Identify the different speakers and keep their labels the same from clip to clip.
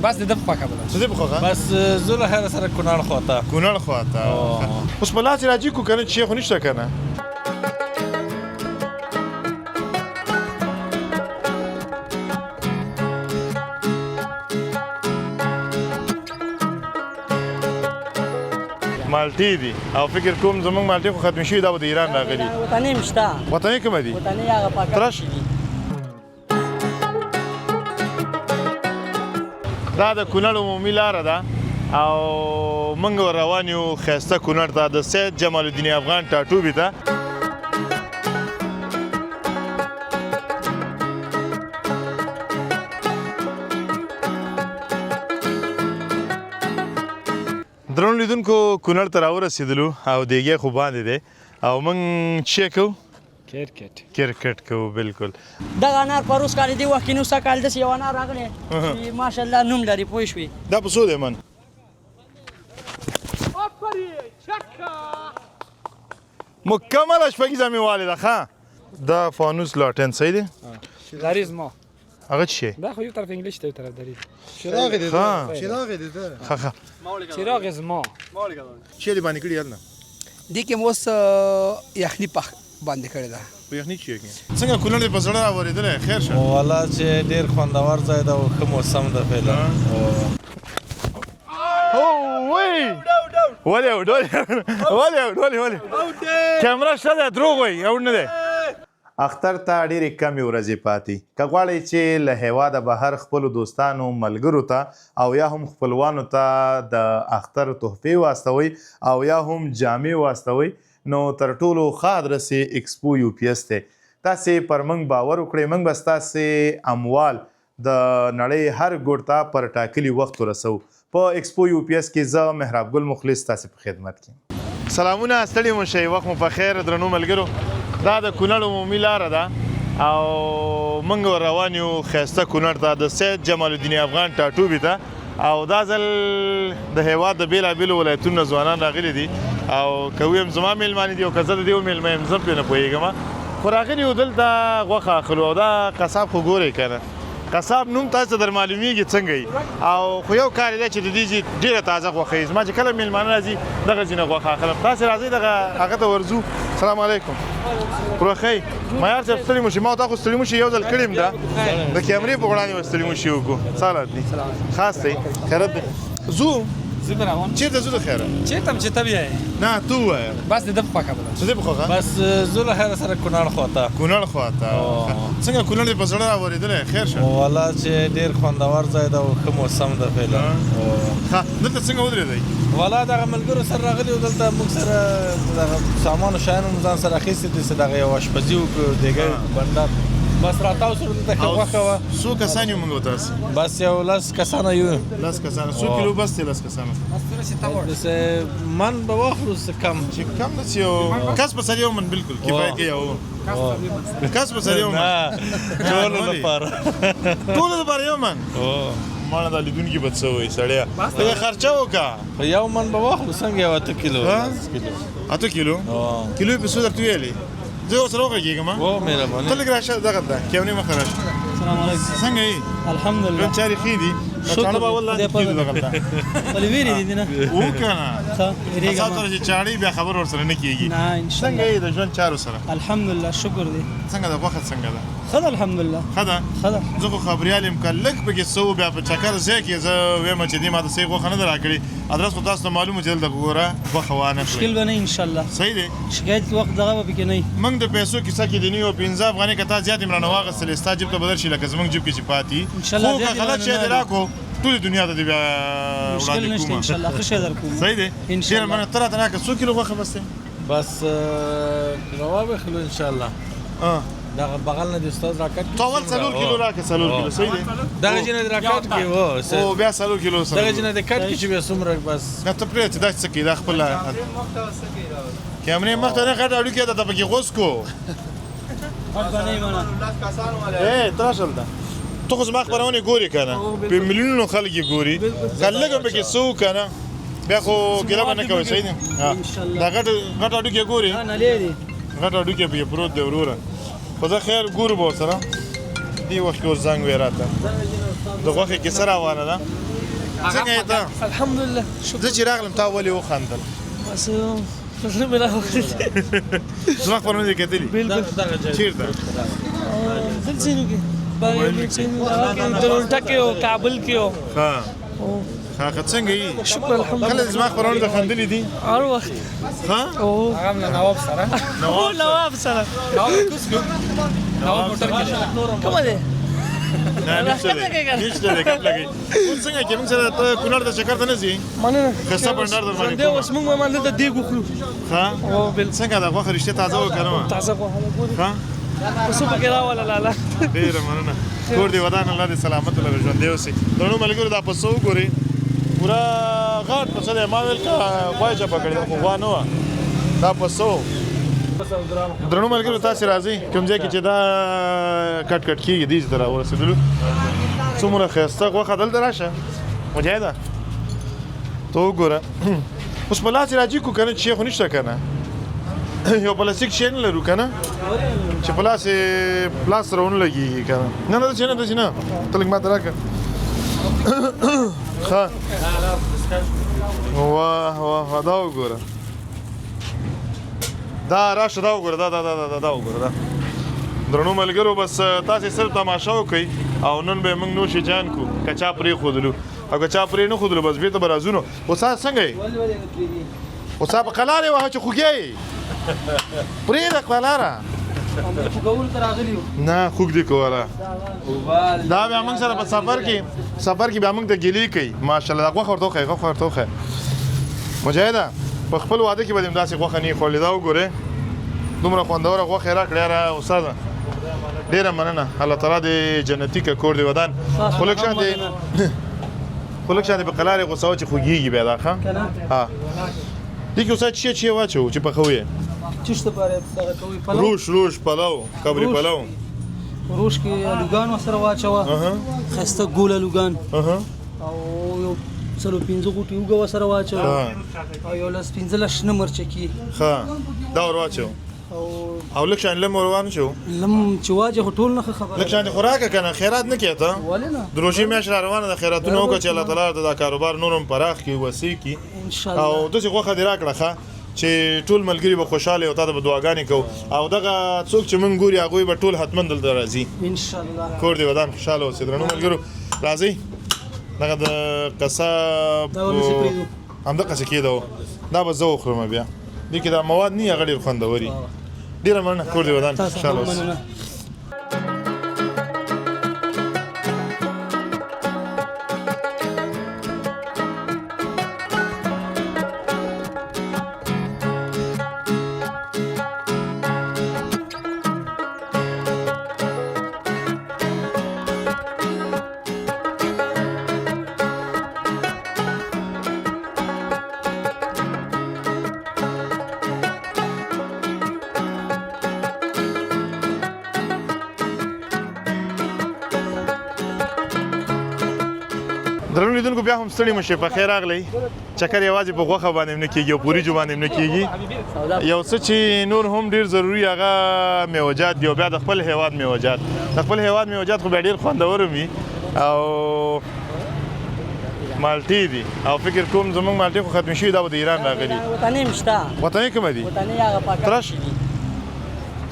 Speaker 1: بس د په خواکه بل
Speaker 2: څه دې په خوښه
Speaker 3: بس زه له خیره سره کونړ خواته
Speaker 2: کونړ خواته اوس په لاس راځي کو کنه چې خو نشته کنه مالټې دي او فکر کوم زمونږ مالټې خو ختم شوي دا به د ایران راغلي
Speaker 4: وطني مشته
Speaker 2: وطني کومه دي
Speaker 4: وطني هغه پاکه
Speaker 2: ترش دا د کونړ عمومي لاره ده او موږ روان یو ښایسته کونړ ته د سید جمال الدین افغان ټاټوبي ته درنو لیدونکو کونړ ته راورسېدلو او دیګی خو باندې دی او موږ څه کوو کرکټ کوو بالکل
Speaker 4: دغه انار پروس کال دی وخت کې نو څه کال داسې یو انار راغلی چې ماشاءالله نوم لري پوه شوې
Speaker 2: دا په څو دی من مکمله شپږیزه مې والده ښه دا فانوس لاټن صحیح دی
Speaker 1: لري زما
Speaker 2: هغه څه شی
Speaker 1: دا خو یو طرف انګلیش ته یو طرف دري
Speaker 2: چراغ دی ښه
Speaker 1: چراغ زما
Speaker 2: چی دی باندې کړي یاد نه
Speaker 5: دې کې مو اوس یخني پخ باندې کړې ده
Speaker 2: په یخني چی کې څنګه کونړ دې په زړه راورېدلی خیر شه
Speaker 3: والله چې ډېر خوندور ځای ده او ښه موسم ده فعلا
Speaker 2: ولې کیمرا شته ده دروغ وایي او نه دی اختر ته ډېرې کمې ورځې پاتې که غواړئ چې له هېواده بهر خپلو دوستانو ملګرو ته او یا هم خپلوانو ته د اختر تحفې واستوئ او یا هم جامې واستوئ نو تر ټولو ښه ادرس یې ایکسپو یو پی ایس دی تاسې پر موږ باور وکړئ موږ به ستاسې اموال د نړۍ هر ګوټ ته پر ټاکلي وخت ورسوو په ایکسپو یو پی ایس کې زه محراب ګل مخلص ستاسې په خدمت کې سلامونه ستړي مو شئ وخت مو په خیر درنو ملګرو دا د کونړ عمومي لاره ده او موږ روان یو ښایسته کونړ ته د سید جمال الدین افغان ټاټوبي ته او دا ځل د هېواد د بېلابېلو ولایتونو ځوانان راغلي دي او که ویم زما میلمانې دي او که زه د دې میلمه یم زه پرې نه پوهېږم خو راغلي یو دلته غوښه اخلو او دا قصاب خو ګورئ که نه قصاب نوم تاسو ته در معلومیږي څنګه وي او خو یو کار یې دی چې د دې ډېره تازه غوښه وي زما چې کله میلمانه راځي دغه ځینې غوښه اخلم تاسې راځئ دغه هغه ته ورځو سلام علیکم پروخی معیار صاحب ستړي مو شي ما او تا خو ستړي مو شي یو ځل کړي م ده د کیمرې په وړاندې به ستړي مو شي وکړو څه حالت دي خاص دی خیرت دی ځو
Speaker 1: زه روان
Speaker 2: چېرته ځو د خیره
Speaker 1: چېرته چې ته بیایې
Speaker 2: نه ته ووایه
Speaker 1: بس د په خواکه بل
Speaker 2: څه دی په خوښه
Speaker 3: بس زه له خیره سره کونړ خواته
Speaker 2: کونړ خواته څنګه کونړ دې په زړه راورېدلی خیر شه
Speaker 3: والله چې ډېر خوندور ځای ده او ښه موسم ده فعلا
Speaker 2: ښه دلته څنګه ودرېدئ
Speaker 3: والله دغه ملګرو سره راغلي او دلته موږ سره دغه سامان او شیان مو ځان سره اخیستي دي چې دغه یو اشپزي وکړو دیګی بنډار بس راتاو سره دلته ښه غوښه وه
Speaker 2: څو کسان یو موږ تاسې
Speaker 3: بس یو 10 کسانه یو
Speaker 2: 10 کسانه څو کیلو بس دی 10 کسانه
Speaker 3: داسې من به واخلو څه کم
Speaker 2: چې کم داسې یو کس په سر یو من بالکل کفایت یو کس په سر یو من
Speaker 3: ټولو لپاره
Speaker 2: ټولو لپاره یو من ماړه دا لیدونکي به څه وایي سړیه ته خرچه وکړه
Speaker 3: یو من به واخلو څنګه یو 8 کیلو
Speaker 2: 8 کیلو کیلو یې په څو درته ویلې زه ورسره وغږېږم
Speaker 3: مهرباني
Speaker 2: ته لږ راشه دغه ته کیمرې مخه راشه
Speaker 4: السلام علیکم
Speaker 2: څنګه یې
Speaker 4: الحمدلله
Speaker 2: ژوند چارې ښې دي چاړه به اول لاندې کېږدو دغلته
Speaker 4: ولې ویرې دي نه
Speaker 2: و که نه احساس سره چې چاړې بیا خبر ورسره نه کېږي
Speaker 4: نه انشاءالله
Speaker 2: څنګه یې د ژوند چارو سره
Speaker 4: الحمدلله شکر دی
Speaker 2: څنګه ده غوښه څنګه ده
Speaker 4: ښه ده الحمدلله
Speaker 2: ښه ده
Speaker 4: ښه ده
Speaker 2: زه خو خبریال یم که لږ پکې څه و بیا په چکر ځای کې زه ویم چې دې ما ته صحیح غوښه نه ده راکړې ادرس خو تاسو ته معلومه چې دلته ګوره غوښه وانه
Speaker 4: مشکل به نه انشاءالله
Speaker 2: صحیح دی
Speaker 4: شکایت وخت دغه به پکې نه وي
Speaker 2: موږ د پیسو کیسه کې د نیو 15 افغانۍ که تا زیات یې رانه واخیستلې ستا جیب ته بدل شي لکه زموږ جیب کې چې پاتې خو که غلط شی دې راکړو ټولې دنیا ته دې بیا
Speaker 4: مشکل نشته انشاءالله ښه شی درکوم
Speaker 2: صحیح دی ډېره مننه ته راته راکړه څو کیلو غوښه بس دی
Speaker 3: بس روا بخلو انشاءالله دغه بغل نه د استاد راکټ
Speaker 2: تو اول 4 کیلو راکړه 4 کیلو صحیح دی
Speaker 3: دغه جنه راکټ کې وو
Speaker 2: او بیا 4 کیلو سره
Speaker 3: دغه جنه د کټ کې چې بیا څومره بس
Speaker 2: نه ته پرې ته دا څه کې دا خپل کیمرې مخ ته نه غټ اړو کې دا پکې غوس کو تراشل ده ته خو زما خبرونه ګوري کنه په میلیونونو خلک یې ګوري کله به کې سو کنه بیا خو ګیله باندې کوي صحیح دی دا غټ اړو کې ګوري
Speaker 4: نه لري
Speaker 2: غټ اړو کې به پروت دی وروره خو زه خیر ګورو به سره دی وخت ور زنګ وراته د غوښه کې سره روانه ده څنګه یې ته
Speaker 5: الحمدلله شکر
Speaker 2: زه چې راغلم تا ولې وخندل
Speaker 5: بس زړه مې راوختی
Speaker 2: زما خپرونه دې کتلي چېرته
Speaker 5: دلته کې باندې چې ټورنټو کې او کابل کې او
Speaker 2: ها ښه څنګه یې
Speaker 5: شکر الحمدلله
Speaker 2: کله زما خپرونه د خندلې دي
Speaker 5: هر وخت
Speaker 2: ها
Speaker 5: او
Speaker 1: هغه نواب سره
Speaker 5: نواب سره
Speaker 1: نواب موټر کې
Speaker 5: کوم دی
Speaker 2: نه نشته دی کټ لګي اوس څنګه کې موږ سره ته کونړ ته چکر ته نه ځې
Speaker 5: مننه
Speaker 2: خسته بنډار در باندې
Speaker 5: زنده اوس موږ باندې د دیګ وخلو
Speaker 2: ها
Speaker 5: او بل
Speaker 2: څنګه دا غوښه رښتیا تازه وکړم
Speaker 5: تازه غوښه ګوري
Speaker 2: ها
Speaker 5: اوس په کې راواله لاله
Speaker 2: ډېره مننه کور دې ودان الله دې سلامت لري ژوندی اوسې درنو ملګرو دا پسه وګورئ پوره غاټ پسه دی ما ویل که غوا یې چپه کړې ده خو غوا نه وه دا پسه و درنو ملګرو تاسې راځئ کوم ځای کې چې دا کټ کټ کېږي دې ته راورسېدلو څومره ښایسته غوښه دلته راشه مجاهده ته وګوره اوس په لاس یې راجي کړو که نه چې خو نشته که نه یو پلاستیک شی نه لرو که نه چې په لاس یې لاس سره ونه لګېږي که نه نه نه داسې نه داسې نه ته لږ ماته راکړه ښه واه واه دا وګوره دا راشه دا وګوره دا وګوره دا درنو ملګرو بس تاسې صرف تماشا وکئ او نن به موږ نوشي جان کو که چا پرېښودلو او که چا پرې نه ښودلو بس بېرته به راځو استاد څنګه یې استاد په قلار یې وهه چې خوږی یې پرېږده قلاره نه خوږ دې کوله دا بیا موږ سره په سفر کې بیا موږ ته ګیلې کوي ماشاءالله دا غوښه ورته وښیه غوښه ورته وښیه مجاهده په خپل واده کې به دې همداسې غوښه نه یې خوړلې دا وګورئ دومره خوندوره غوښه یې راکړې یاره استاده ډېره مننه الله تعالی دې جنتي که کور دې ودان خو لږ شان دې په قلار یې غوڅوه چې خوږېږي بیا دا ښه ها دې کې استاد چې واچوو چې پخوو یې
Speaker 5: چشته پاره دغه کوي پلو
Speaker 2: روش پلو کبري پلو
Speaker 5: روش کې الوګان سره واچوه خسته ګول الوګان او یو څلو 15 غوټي وګو سره واچوه او یو لاس 15 نمبر چکی
Speaker 2: ها دا ور واچو او لکه شان لم روان شو
Speaker 5: لم چې واجه ټول نه خبره
Speaker 2: لکه شان خوراک کنه خیرات نه کیته
Speaker 5: ولنه
Speaker 2: دروشي میاش روانه د خیراتونو وکړه چې الله تعالی دا کاروبار نورم پراخ کی وسیع کی
Speaker 5: ان شاء الله
Speaker 2: او دغه غوخه دی راکړه چې ټول ملګری به خوشاله او تاسو به دعاګانې کوو او دغه څوک چې مونږ ګوري هغه به ټول حتمن دلته راځي
Speaker 5: ان شاء الله
Speaker 2: کور دی ودان خوشاله اوسئ درنو ملګرو راځي دغه د قصاب همدغه څه کېدو دا به زه وخورم بیا دې کې دا مواد نه هغه ډېر خوندوري ډېره مننه کور دی ودان خوشاله اوسئ درنو لیدونکو بیا هم ستړي مشئ په خیر راغلی چکر یوازې په غوښه باندې نه کېږي او په وریجو باندې نه کېږي یو څه چې نور هم ډېر ضروري هغه میوه‌جات دي او بیا د خپل هیواد میوه‌جات خو بیا ډېر خوندور وي او مالټې دي او فکر کوم زموږ مالټې خو ختمې شوي دا به د ایران راغلي
Speaker 4: وطني مشته
Speaker 2: وطني کومه دي
Speaker 4: وطني هغه پاکستان
Speaker 2: ترش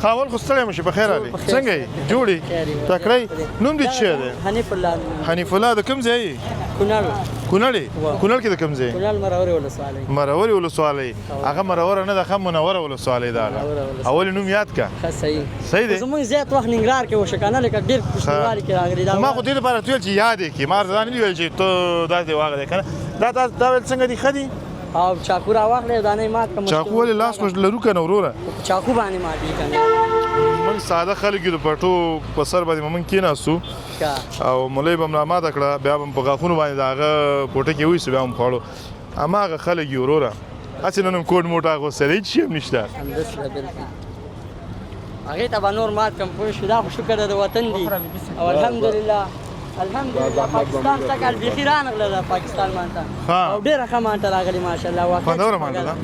Speaker 2: خاول خو ستړی مشي په خیر راغلی څنګه یې جوړې تکړی نوم دې څه دی حنیف الله د کوم ځای کونړ کې د کوم ځای مروري ولسوالۍ هغه مرور نه ده ښه منوره ولسوالۍ ده هغه اول نوم یاد کا
Speaker 4: صحیح
Speaker 2: دی
Speaker 4: زموږ زیات وخت ننګرهار کې وشو کنه لکه ډېر پښتونولي کې راغلي دا
Speaker 2: ما خو دې لپاره ویل چې یاد یې کړي ما ځان نه ویل چې ته داسې واغلی که نه دا ویل څنګه دي ښه دي
Speaker 4: او چاقو راواخلې دانې مات کړم
Speaker 2: چاقو ولې لاس مو لرو که نه وروره
Speaker 4: چاقو باندې ماتې کنه
Speaker 2: موږ ساده خلک یو د پټو په سر باندې موږ کېناستو او مولۍ به م راماته کړه بیا به م په غاښونو باندې د هغه پوټه کې ویسو بیا م خوړو هماغه خلک یو وروره هسې نن هم کوټ موټ اغوستی دی هېڅ شی هم نشته
Speaker 4: هغې ته به نور مات کړم پوه شو دا خو شکر د وطن دی او الحمدلله پاکستان څه کال بیخي رانغله ده پاکستان مانته او ډېره ښه مانته راغلې ماشاءالله
Speaker 2: خوندوره مانته ده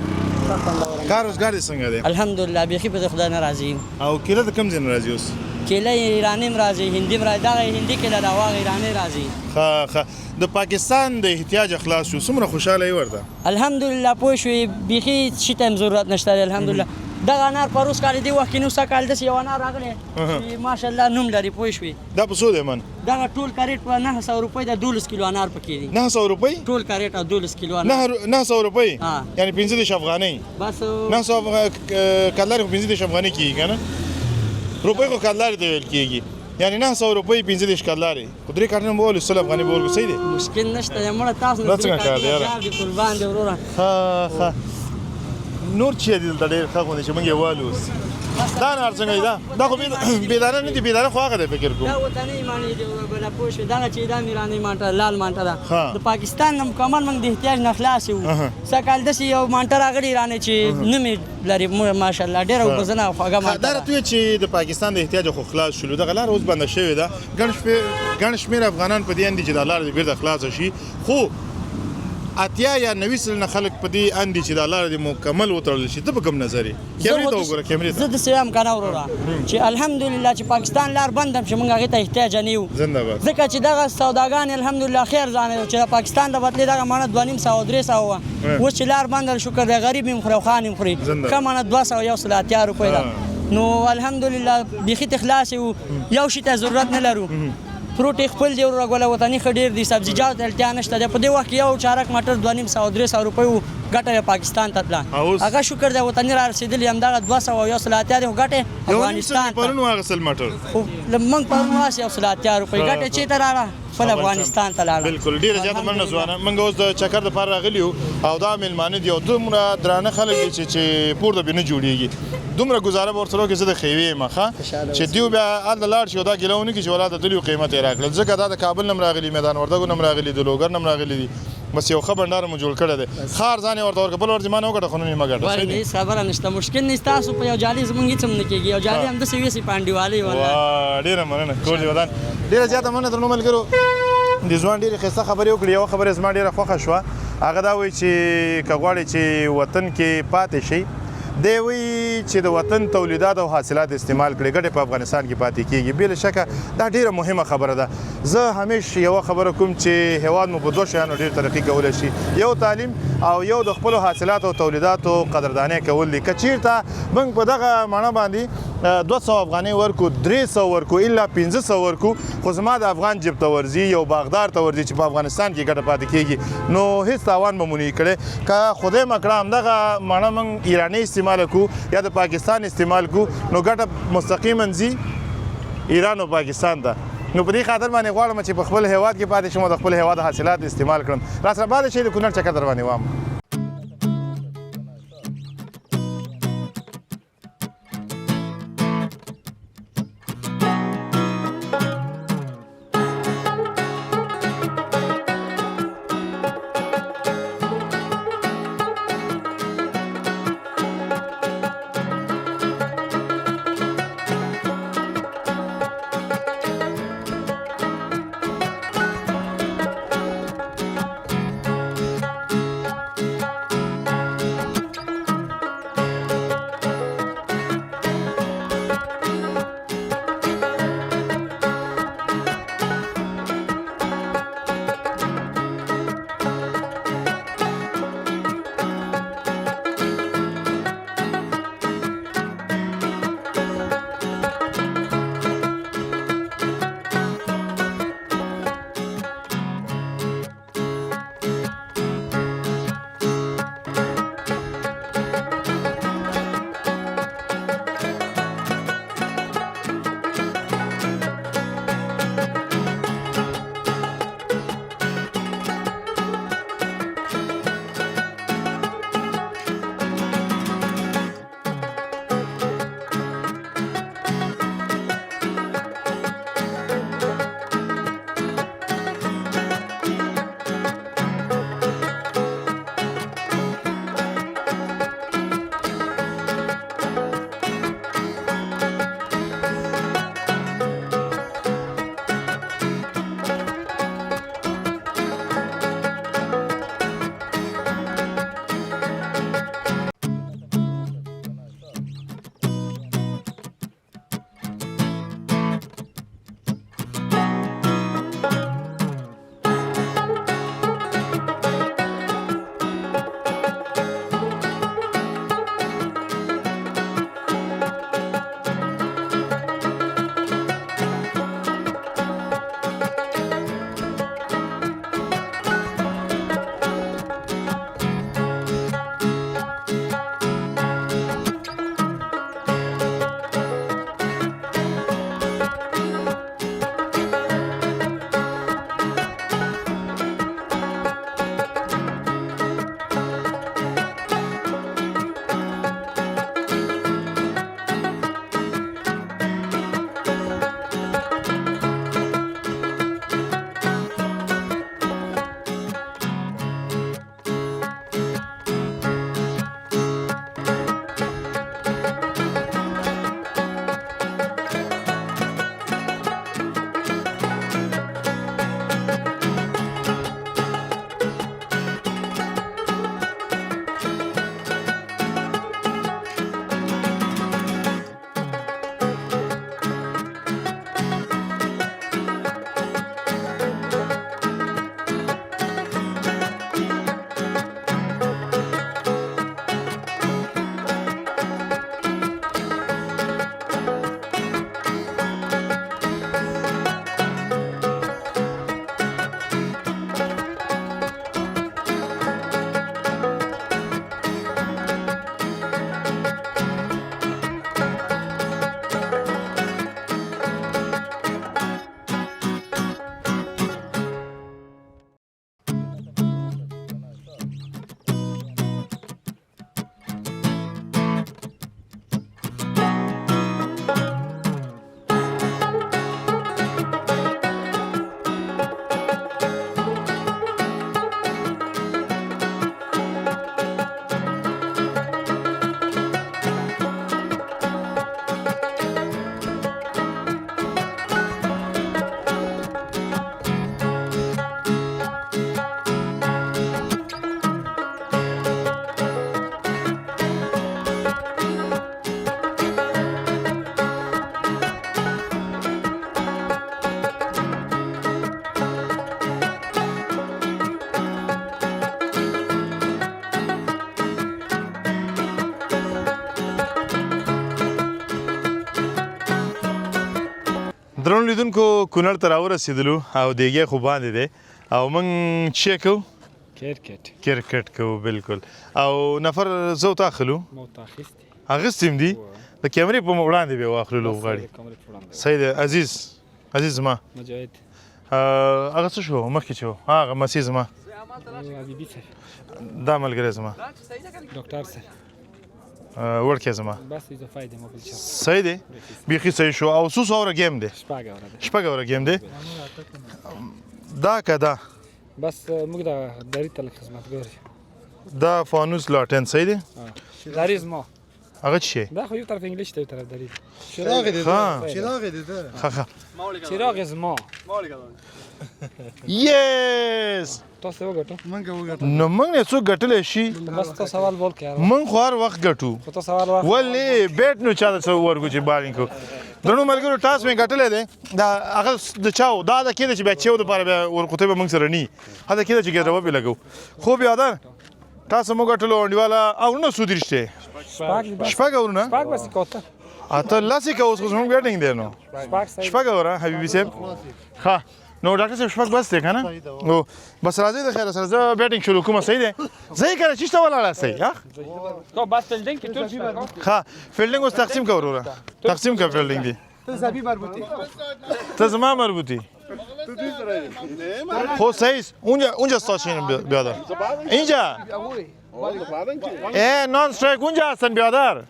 Speaker 2: کار روزګار دې څنګه دی
Speaker 4: الحمدلله بیخي په خدای نه راضي
Speaker 2: او کیله د کوم ځای نه راځي اوس
Speaker 4: کیله ایراني هم راځي هندي هم راځي دغه هندي کیله ده او هغه ایراني راځي
Speaker 2: ښه د پاکستان د احتیاج خلاص شو څومره خوشحاله یې ورته
Speaker 4: الحمدلله پوه شوې بیخي شي ته هم ضرورت نشته دی الحمدلله دغه انار پروس کال دی وخت کې نو څه کال داسې یو انار راغلی چې ماشاءالله نوم لري پوه شوې
Speaker 2: دا په څو دی من
Speaker 4: دغه ټول کریټ په 900 روپۍ د 12 کیلو انار پکې دي
Speaker 2: 900 روپۍ
Speaker 4: ټول کریټ او 12 کیلو انار
Speaker 2: 900 روپۍ
Speaker 4: ها.
Speaker 2: یعنی 15 افغانۍ
Speaker 4: بس
Speaker 2: 900 کلدارې خو 15 افغانۍ کېږي که نه روپۍ خو کلدارې ته ویل کېږي یعنی 900 روپۍ 15 کلدارې خو 3 کارټونه به ولو 100 افغانۍ به ورکړو صحیح دی
Speaker 4: مشکل نشته مړه تاسو
Speaker 2: دا څنګه کار دی یاره؟
Speaker 4: دې قربان دی وروره
Speaker 2: ښه نور چې دی دلته ډېر ښه غوندې چې موږ یې والو اوس دا انار څنګه دی دا خو بېدانه نه دي بېدانه خو هغه دی فکر کوم
Speaker 4: دا وطني مانې دی وروره پوه شوې دغه چې دا میراني مانټه لال مانټه ده
Speaker 2: ها.
Speaker 4: د پاکستان نه مکمل موږ د احتیاج نه خلاص یو څه کال داسې یو مانټه راغلی ایراني چې نوم یې لري ماشاءالله ډېره وبزنه او خوږه مانټه
Speaker 2: دا
Speaker 4: ده
Speaker 2: راته وایي چې د پاکستان د احتیاج خو خلاص شولو دغه لاره اوس بنده شوې ده ګڼ شمېر افغانان په دې اندي چې دا لاره دې بېرته خلاصه شي خو 80 یا 90 سلنه خلک په دې اندي چې دا لاره دې مکمل وتړل شي ته په کوم نظر یې کیمرې ته وګوره کیمرې
Speaker 4: زه
Speaker 2: ته
Speaker 4: داسې وایم که نه وروره چې الحمدلله چې پاکستان لار بند هم چې موږ هغې ته احتیاج نه یو
Speaker 2: زنده باد
Speaker 4: ځکه چې دغه سوداګانې الحمدلله خیر ځانې چې د پاکستان د بدلې دغه مانه 250 300 وه اوس چې لار بنده شکر دی غریب هم خوري او خان هم خوري
Speaker 2: زنده.
Speaker 4: ښه مانه 280 روپۍ ده نو الحمدلله بیخي ته خلاص یو یو شي ته ضرورت نه لرو فروټ یې خپل دی وروره ګوله وطني ښه ډېر دي سبزیجات ته اړتیا نشته دی په دې وخت کې یو چارک مټر 250 300 روپۍ و ګټه یې پاکستان ته تله
Speaker 2: اوس؟
Speaker 4: هغه شکر دی وطني را رسېدلي همدغه 280 دی خو ګټې افغانستان ته
Speaker 2: پرون واغسل مټر
Speaker 4: خو موږ پرون واسې 180 روپۍ ګټې چېرته راغله خپل افغانستان ته لاړه
Speaker 2: بالکل ډیره زیاته مننه ځوانه موږ اوس د چکر دپاره راغلي یو او دا میلمانه دي او دومره درانه خلک دي چې پورته بې نه جوړېږي دومره ګزاره به ورسره وکړي زه د خیوې یم ښه چې دیو بیا هلته لاړ شي او دا ګیله ونه کړي چې ولاته تلي قیمت یې راکړل ځکه دا د کابل نه هم راغلي میدان وردګو نه هم راغلي د لوګر نه هم راغلي دي بس یو ښه بنډار مو جوړ کړی دی ښار ځان یې ورته ورکړه بل ورځې ما نه وګټه خو نن یې مه ګټه صحیح دی؟
Speaker 4: هیڅ خبره نشته مشکل نه ستاسو په یو جالي زمونږ هېڅ هم نه کېږي یو جالي همداسې ویسې په انډیوالۍ والله
Speaker 2: واه ډېره مننه کور دې ودان ډېره زیاته مننه درنو ملګرو د ځوان ډېرې ښایسته خبرې وکړې یوه خبره زما ډېره خوښه شوه هغه دا وایي چې که غواړئ چې وطن کې پاتې شئ دی وایي چې د وطن تولیدات او حاصلات استعمال کړي ګټې په افغانستان کې پاتې کېږي بې شکه دا ډېره مهمه خبره ده زه همیش یوه خبره کوم چې هیواد مو په دوه شیانو ډېر ترقي کولی شي یو تعلیم او یو د خپلو حاصلاتو او تولیداتو قدردانۍ کول دي که چیرته موږ په دغه مڼه باندې 200 افغانۍ ورکو 300 ورکو الا 500 ورکو خو زما د افغان جیب ته ورځي یو باغدار ته ورځي چې په افغانستان کې ګټه پاتې کېږي نو هېڅ تاوان به مو نه کړی که خدای مه کړه همدغه مڼه موږ ایرانۍ استعمال کړو یا د پاکستان استعمال کړو نو ګټه مستقیما ځي ایران او پاکستان ته نو په دې خاطر باندې غواړم چې په خپل هیواد کې پاتې شم او د خپل هیواد حاصلات استعمال کړم راسره پاتې شئ د کونړ چکر در باندې وام درنو لیدونکو کونړ ته راورسېدلو او دیګی خو باندې دی او موږ چې کوو کرکټ کوو بالکل او نفر زه او تا اخلو اخیستي هم دي د کیمرې په وړاندې به واخلو لوبغاړي صحیح دی عزیز زما هغه څه شو مخکې چې و هغه مسیح زما دا ملګری زما وړکې زما صحیح دی بیخي صحیح شو او څو اوره ګیم دی شپږ اوره ګیم دی دا که دا
Speaker 1: بس موږ د دری ته لږ خدمتګار یو
Speaker 2: دا فانوس لاټین صحیح دی
Speaker 1: دری زما
Speaker 2: هغه څه شی
Speaker 1: دا خو یو طرف انګلیش دی یو طرف دری
Speaker 3: چراغ دی
Speaker 2: ها
Speaker 3: چراغ دی
Speaker 2: ښه
Speaker 1: چراغ زما
Speaker 2: یس
Speaker 1: تاسو وګټو
Speaker 2: نو موږ نه څوک ګټلی شي
Speaker 1: بس تو سوال بول کې
Speaker 2: موږ خو هر وخت ګټو
Speaker 1: خو تو سوال واخ
Speaker 2: ولې بیټ نو چا څه ورګو چې بالینګ کو درنو ملګرو ټاس مې ګټلی دی دا هغه د چاو دا د کېده چې بیا چیو دپاره بیا ورقطۍ به موږ سره نی هدا کېده چې ګیدربه پې لګو خوب یاده ټاس مو ګټلو انډیواله اورونه څو دېرش دی شپږ اورونه
Speaker 1: پاک بس کوته
Speaker 2: اته لاسې که اوس خو زموږ بیټینګ دی نو شپږ اوره حبیبي صاحب ښه نو ډاکټر صاحب شپږ بس دی که نه نو بس راځئ د خیره سره زه بیټینګ شروع کوم صحیح دی زه یې که نه چېشته ولاړاستئ
Speaker 1: تو بس فیلډینګ کې ټول شي
Speaker 2: ښه فیلډینګ اوس تقسیم که وروره تقسیم که فیلډینګ دی ته زما مربوطی خب صحیح اونجا ستاشین بیادر اینجا نان سترایک اونجا هستن بیادر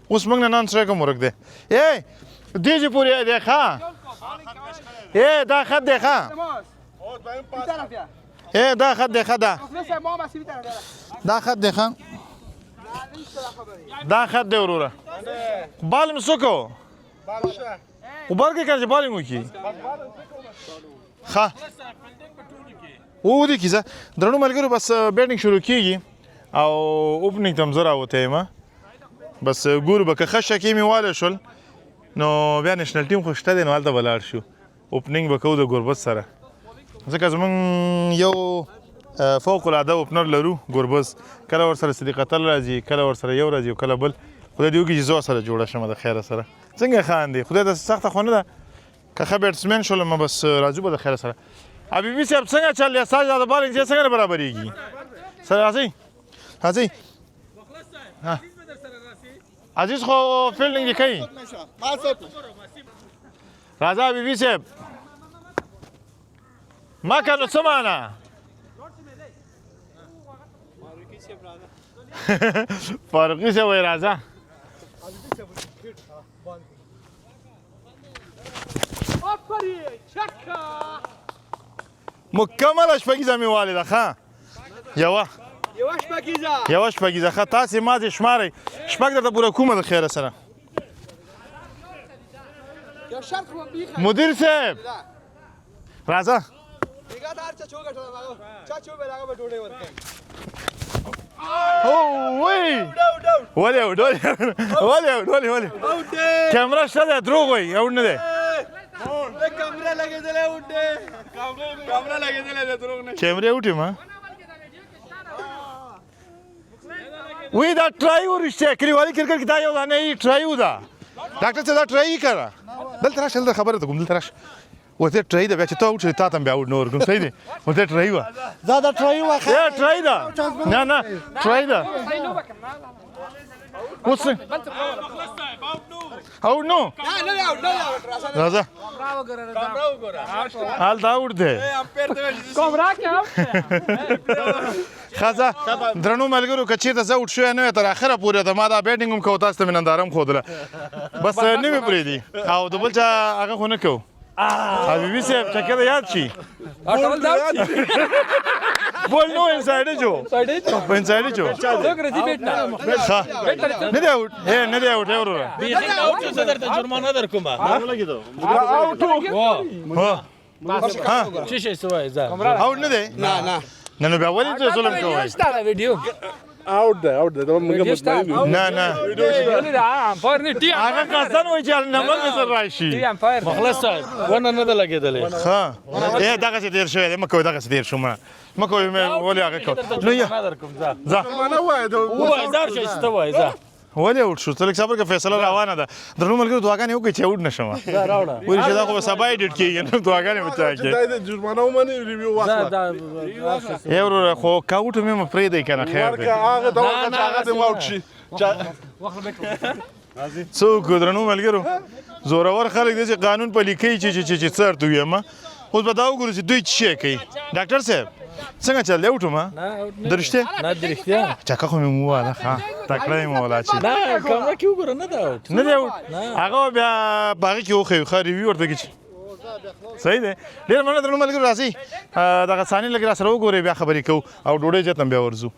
Speaker 2: اوس موږ نه نان سترایک هم ورک دی دیجی پوری دی خواه دا خط دی خواه دا خط دی خواه دا خط دی خواه دا خط دی وروره بالم سوکو خو برګې کنه چې بالینګ وکړي ښه ودې کیسه درنو ملګرو بس بیټینګ شروع کیږي او اوپنینګ ته هم زه راوتی یم بس ګورو به که ښه شکې مې والی شول نو بیا نیشنل ټیم خو شته دی نو هلته به لاړ شو اوپنینګ به کوو د ګوربز سره ځکه زموږ یو فوق العاده اوپنر لرو ګوربز کله ورسره صدیق اتل راځي کله ورسره یو راځي او کله بل خدای دې وکړي چې زه ورسره جوړه شم د خیره سره څنګه خاندې خدای داسې سخته خو نه ده که ښه بیټسمین شولم بس راځو به د خیره سره حبیبي صاحب څنګه چل دی ستاسو دا د بالینګ چې څنګه نه برابرېږي سره راځئ عزیز خو فیلډینګ دې کوي راځه حبیبي صاحب ما که نو څه معنا فاروقي صاحب وایي راځه مکمله شپږیزه مې والده ښه یوه شپږیزه ښه تاسې ماتې شمارئ شپږ درته پوره کومه د خیره سره مدیر صاحب راځه ولې کیمرا شته دی دروغ وایي اوټ نه دی کیمرې اوټ یم وی دا ټرای و رښتیا کلیوالي کرکټ کې دا یو دانه ټرای و ده ډاکټر صاحب دا ټرای یې کړه دلته راشه دلته خبره ته کوم دلته راشه ورته ټرای ده بیا چې ته اوټ شې تا ته هم بیا اوټ نه ورکوم صحیح دی ورته ټرای وه
Speaker 3: دا ټرای وه
Speaker 2: ټرای ده نه ټرای ده اوس اوټ نو راځه هلته اوټ دی ښه درنو ملګرو که چېرته زه اوټ شوی نه وی تر اخره پورې ته ما دا بیټینګ هم کوو تاسو ته مې ننداره هم ښودله بس نه مې پرېږدي او د بل چا هغه خو نه کوو حبیبي صاحب چکه ده یاد شي بول نو انسایډ جو انسایډ جو نه دی اوټ نه دی اوټ وروره
Speaker 1: څه درته جرمانه درکوم
Speaker 2: اوټ
Speaker 1: څه شي سوای ځه
Speaker 2: اوټ نه دی نه بیا ولې ته ظلم کوئ
Speaker 1: ویډیو
Speaker 3: اوټ دی
Speaker 2: نه هغه قصدن وایي چې نمبر مې سره راشي
Speaker 1: مخلص صاحب ونه نه ده لګېدلی
Speaker 2: ښه دغسې تېر شوی دی مه کوئ دغسې تېر شو مه کوئ ولې هغه کوئ نو ځه
Speaker 1: ووایه ځار شئ چې ته وایې ځه
Speaker 2: ولې اوټ شو ته لږ صبر کوه فیصله روانه ده درنو ملګرو دعاګانې وکړئ چې اوټ نه شم ولې چې دا خو به سبا ایډیټ کېږي نو دعاګانې به چا کوي
Speaker 3: جرمانه ومني ریویو واخله
Speaker 2: ای وروره خو که اوټ مې مه پرېږدئ که نه خیر دی
Speaker 3: هغه ډول چې هغه دې واوټ شي
Speaker 2: څوک درنو ملګرو زورور خلک دی چې قانون پلي کوي چې څه ورته ووایم اوس به دا وګورو چې دوی څه شی کوي ډاکټر صاحب څنګه چل دی اوټو ما د رښتیا
Speaker 1: نه د رښتیا
Speaker 2: چکه خو مې وواله ښه تکړه یې مې ولا چې
Speaker 1: نه کامره کې وګوره نه ده اوټ
Speaker 2: نه دی اوټ هغه بیا په هغې کې وښیو ښه ریویو ورته کړي صحیح دی ډېر مننه درنو ملګرو راځئ دغه ثانیې لږ راسره وګورئ بیا خبرې کوو او ډوډۍ چېرته بیا ورځو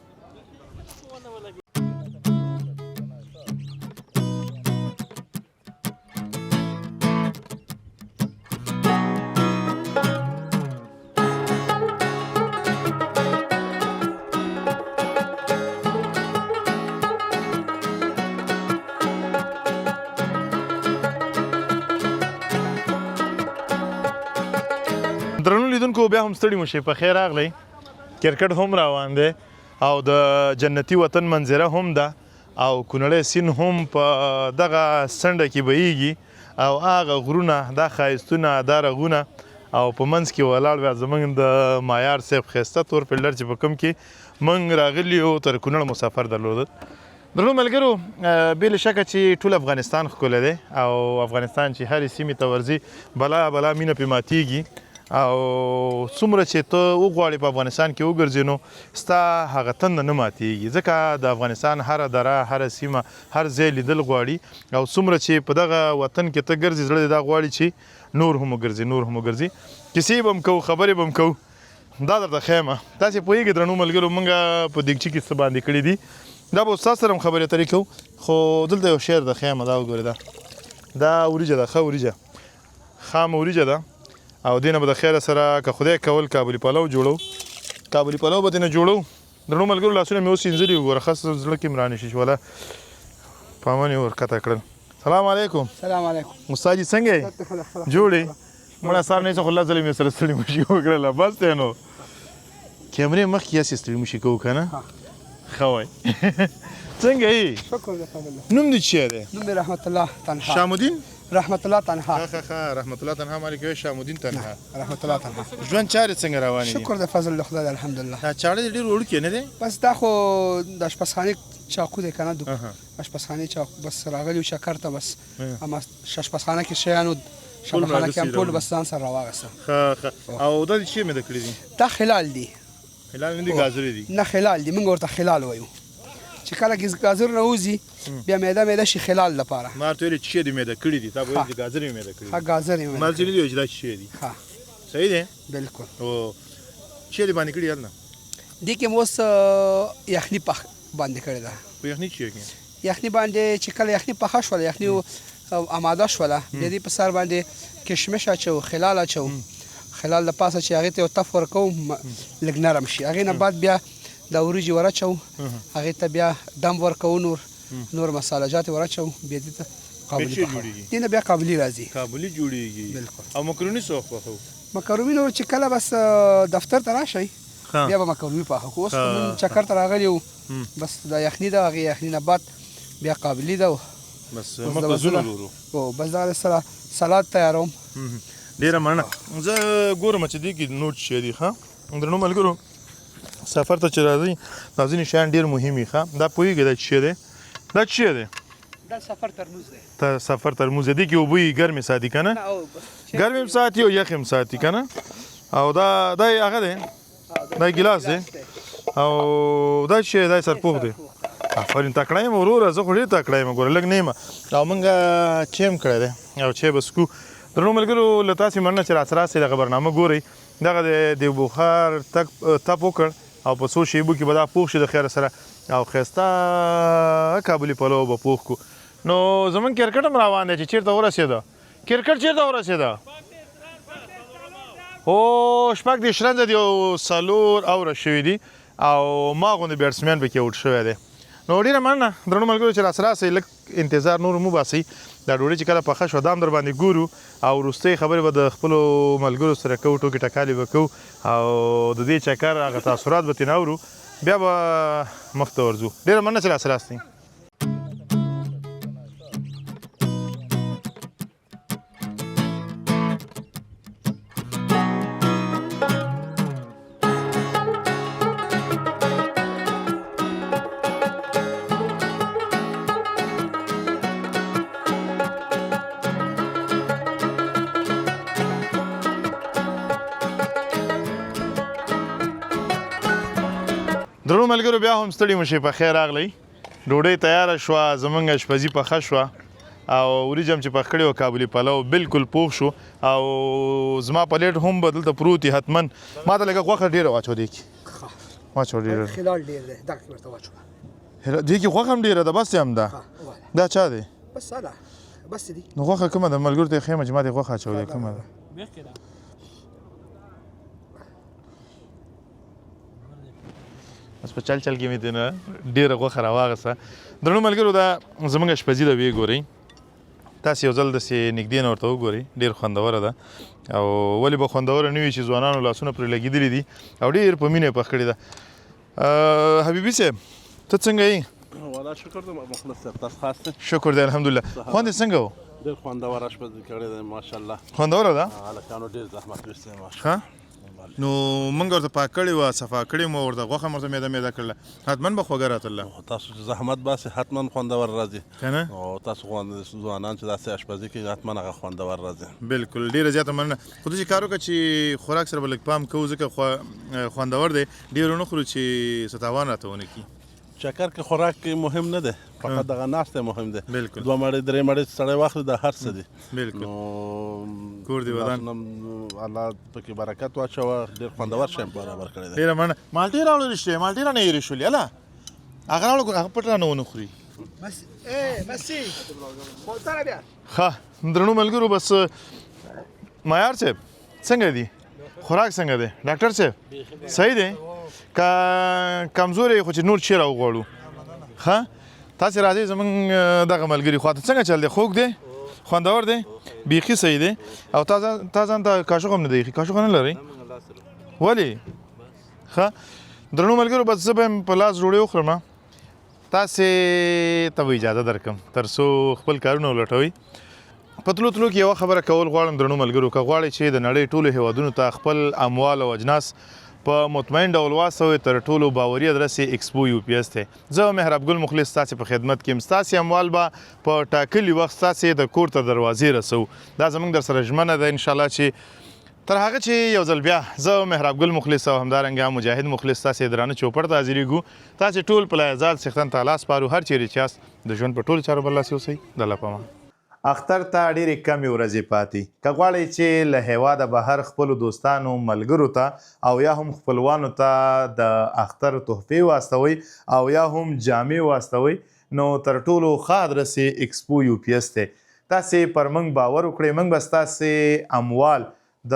Speaker 2: درنو لیدونکو بیا هم ستړي مو شئ په خیر راغلی کرکټ هم روان دی او د جنتي وطن منظره هم ده او کونړی سیند هم په دغه څنډه کې بهیږي او هغه غرونه دا ښایستونه دا رغونه او په منځ کې ولاړ بیا زموږ د مایار صاحب ښایسته تور فیلډر چې په کوم کې موږ راغلي یو تر کونړ مو سفر درلوده درنو ملګرو بې له شکه چې ټول افغانستان ښکلی دی او افغانستان چې هرې سیمې ته ورځي بلا بلا مینه پرې ماتیږي او څومره چې ته وغواړې په افغانستان کې وګرځې نو ستا هغه تنده نه ماتیږي ځکه د افغانستان هره دره هره سیمه هر ځای لیدل غواړي او څومره چې په دغه وطن کې ته ګرځې زړه دې دا غواړي چې نور هم وګرځي کیسې به هم کوو خبرې به هم کوو دا درته ښیم تاسې پوهېږئ درنو ملګرو موږ په دیګچي کې څه باندې کړي دي دا به استاد سره هم خبرې اترې کوو خو دلته یو شعر د ښیم دا وګورئ دا وریجه ده ښه وریجه خامه وریجه ده او دینه به د خیره سره که خدای کول کابلي پلو جوړو کابلي پلو به دینه جوړو درنو ملګرو لاسونه مې اوس وینځلي وګوره ښه زړه کې مې رانیشي شوله پامن یې ورکته کړل سلام علیکم
Speaker 6: سلام علیکم
Speaker 2: استاد جي څنګه یې جوړې مړه صاحب نه څه خو الله ځلې مې سره ستړي مشي وکړله بس دی نو کیمرې مخکې یاسې ستړي مشي کوو که نه ښه وای څنګه یې
Speaker 6: شکر دی فضل
Speaker 2: نوم دې چی دی
Speaker 6: نوم مې رحمت الله تنها
Speaker 2: شامالدین
Speaker 6: رحمت الله تنها
Speaker 2: ښه رحمت الله تنها مالې کوي شامالدین تنها
Speaker 6: رحمت الله تنها
Speaker 2: ژوند چارې څنګه روانې دي
Speaker 6: شکر دی فضل د خدای الحمدلله
Speaker 2: دا چاړه دې ډېر وړوکی نه دی
Speaker 6: بس دا خو د اشپزخانې چاقو دی که نه اشپزخانې چاقو بس راغلی و چکر ته بس اما اشپزخانه کې شیانو شمخانه کې هم ټول بس ځان سره راواغسته
Speaker 2: ښه او دا د چی مېده کړي دي
Speaker 6: دا خلال دی
Speaker 2: خلال نه دي ګازرې دي
Speaker 6: نه خلال دی موږ ورته خلال وایو چې کله ګازر نه وځي بیا میده شي خلال لپاره
Speaker 2: ما ورته ویلې چې دې مېده کړي دي تا به ویل چې ګازرې مې مېده کړي
Speaker 6: ها ګازر یې
Speaker 2: ما ځینې دي چې دا شی دي
Speaker 6: ها
Speaker 2: صحیح دی
Speaker 6: بالکل
Speaker 2: او چې دې باندې کړي یاد نه
Speaker 6: دې کې موس یخني پخ باندې کړی ده
Speaker 2: په یخني چې کې
Speaker 6: یخني باندې چې کله یخني پخه شوله یخني آماده شوله د دې په سر باندې کشمش اچو خلال اچو خلال د پاسه چې هغې ته یو تف ورکوو لږ نرم شي هغې نه بعد بیا د وریجې ورچو هغې ته بیا دم ورکوو نور مسالجات ورچو بیا دې ته قابلي
Speaker 2: جوړیږي
Speaker 6: دې نه بیا قابلي راځي
Speaker 2: کابلي جوړیږي
Speaker 6: بالکل
Speaker 2: او مکروني څه وخت پخوو
Speaker 6: مکروني نور چې کله بس دفتر ته راشئ بیا به مکروني پخه خو اوس موږ چکر ته راغلي یو بس د یخني ده هغې یخني نه بعد بیا قابلي ده
Speaker 2: بس مخبزونه لرو
Speaker 6: او بس دا سره سلاد تیاروم
Speaker 2: ډېره مننه زه ګورم چې دې کې نوټ شی دي ښه درنو ملګرو سفر ته چې راځئ دا ځینې شیان ډېر مهم وي ښه دا پوهېږئ دا څه دی دا څه دی
Speaker 6: دا سفر ترموز دی
Speaker 2: سفر ترموز دی کې اوبه یې ګرمې ساتي که نه ګرمې هم ساتي او یخ هم ساتي که نه او دا هغه دی دا ګیلاس دی او دا څه دی دا سرپوښ دی آفرین تکړه یم وروره زه خو ډېر تکړه یم ګوره لږ نه یم او موږ چای هم کړی دی او چای به څکو درنو ملګرو له تاسې مننه چې راسره راسئ دغه برنامه ګورئ دغه د بخار تپ وکړ او په څو شیبو کې به دا پوخ شي د خیره سره او ښایسته کابلي پلو به پوخ کړو نو زموږ کرکټ هم روان دی چې چېرته ورسېده کرکټ چېرته ورسېده هو شپږ دېرش رنزه دي او 4 اوره شوي دي او ما غوندې بیټسمین پکې اوټ شوی دی نو ډېره مننه درنو ملګرو چې راسره راسئ لږ انتظار نور مو باسئ دا ډوډۍ چې کله پخه شوه دا هم در باندې ګورو او وروستۍ خبرې به د خپلو ملګرو سره کوو ټوکې ټکالې به کوو او د دې چکر هغه تاثرات به ترېنه اورو بیا به مخ ته ورځو ډېره مننه چې راسره راستئ درنو ملګرو بیا هم ستړي مشئ په خیر راغلی ډوډۍ تیاره شوه زمونږ اشپزي پخه شوه او وریجم چې پخ کړی و کابلي پلو بالکل پوخ شو او زما پلیټ هم به دلته پروت وي حتما ما ته لږه غوښه ډېره واچو دې کې واچو ډېره
Speaker 6: خلال ډېر دی دغه ورته واچوه
Speaker 2: دې کې غوښه هم ډېره ده بس هم ده دا چا دی
Speaker 6: بس دا بس دي
Speaker 2: نو غوښه کومه ده ملګرو ته یې ښیم چې ما دې غوښه اچولی کومه ده بس په چل کې مې دې نه ډېره غوښه راواغسته درنو ملګرو دا زموږ اشپزي ده ویې ګورئ تاسې یو ځل داسې نږدې نه ورته وګورئ ډېر خوندوره ده او ولې به خوندوره نه وي چې ځوانانو لاسونه پرې لګېدلي دي او ډېر په مینه یې پخ کړې ده حبیبي صاحب ته څنګه یې
Speaker 7: والله شکر دی مخلص صاحب تاسو خاص دی
Speaker 2: شکر دی الحمدلله خوند یې څنګه و
Speaker 7: ډېر خوندور اشپزي کړې ده ماشاءالله
Speaker 2: خوندوره ده
Speaker 7: هلکانو ډېر زحمت ویستی ماشاءالله
Speaker 2: ښه نو موږ ورته پاک کړې وه صفا کړې مو ورته غوښه ورته میده میده کړله حتما به خوږه راتله
Speaker 7: تاسو چې زحمت باسي حتما خوندور راځي
Speaker 2: که نه
Speaker 7: او تاسو ځوانان چې داسې اشپزي کوي حتما هغه خوندور راځي
Speaker 2: بالکل ډېره زیاته مننه خو داسې کار وکړه چې خوراک سره به لږ پام کوو ځکه خوندور دی ډېر ونه خورو چې څه تاوان راته ونه کړي
Speaker 7: چکر کې خوراک کې مهم نه دی فقط دغه ناست مهم دی
Speaker 2: بالکل
Speaker 7: 2 مړۍ 3 مړۍ سړی واخلي د هر څه دي
Speaker 2: بالکل
Speaker 7: نو
Speaker 2: کور دی ودان
Speaker 7: الله پکې برکت واچوه ډېر خوندور شی برابر کړی دی
Speaker 2: ډېره مننه مالټې راوړلې شوې مالټې رانه هېرې شولې هله هغه راوړه هغه پټ رانه ونه خوري
Speaker 6: بس بسي خلطه بیا
Speaker 2: ښه درنو ملګرو بس معیار صاحب څنګه دي خوراک څنګه دی ډاکټر صاحب صحیح دی که کمزوری خو چې نور چی راوغواړو ښه تاسې راځئ زموږ دغه ملګري خواته څنګه چل دی خوږ دی خوندور دی بیخي صحیح دی او تا ځان ته کاشوغ هم نه دی ایښي کاشوغ نه لرئ ولې ښه درنو ملګرو بس زه به یم په لاس ډوډۍ وخورم تاسې ته به اجازه درکړم تر څو خپل کارونه ولټوئ په تلو تلو کې یوه خبره کول غواړم درنو ملګرو که غواړئ چې د نړۍ ټولو هیوادونو ته خپل اموال او اجناس په مطمئن ډول واستوئ تر ټولو باوري ادرس یې ایکسپو یو پی ایس دی زه مهراب ګل مخلص ستاسې په خدمت کې یم ستاسې اموال به په ټاکلي وخت ستاسې د کور ته دروازې رسوو دا زموږ در سره ژمنه ده انشاءالله چې تر هغه چې یو ځل بیا زه مهراب ګل مخلص او همدارنګه مجاهد مخلص ستاسې درانه چوپړ ته حاضرېږو تاسې ټول په لایزال څښتن ته لاس پارو هر چیرې چې یاست د ژوند په ټولو چارو برلاسي اوسئ د الله په امان اختر ته ډېرې کمې ورځې پاتې که غواړئ چې له هیواده بهر خپلو دوستانو ملګرو ته او یا هم خپلوانو ته د اختر تحفې واستوئ او یا هم جامې واستوئ نو تر ټولو ښه ادرس یې ایکسپو یو پی ایس دی تاسې پر موږ باور وکړئ موږ به ستاسې اموال د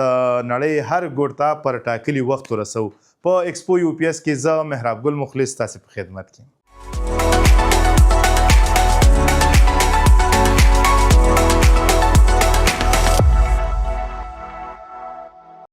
Speaker 2: نړۍ هر ګوټ ته پر ټاکلي وخت ورسوو په ایکسپو یو پی ایس کې زه مهراب ګل مخلص ستاسې په خدمت کې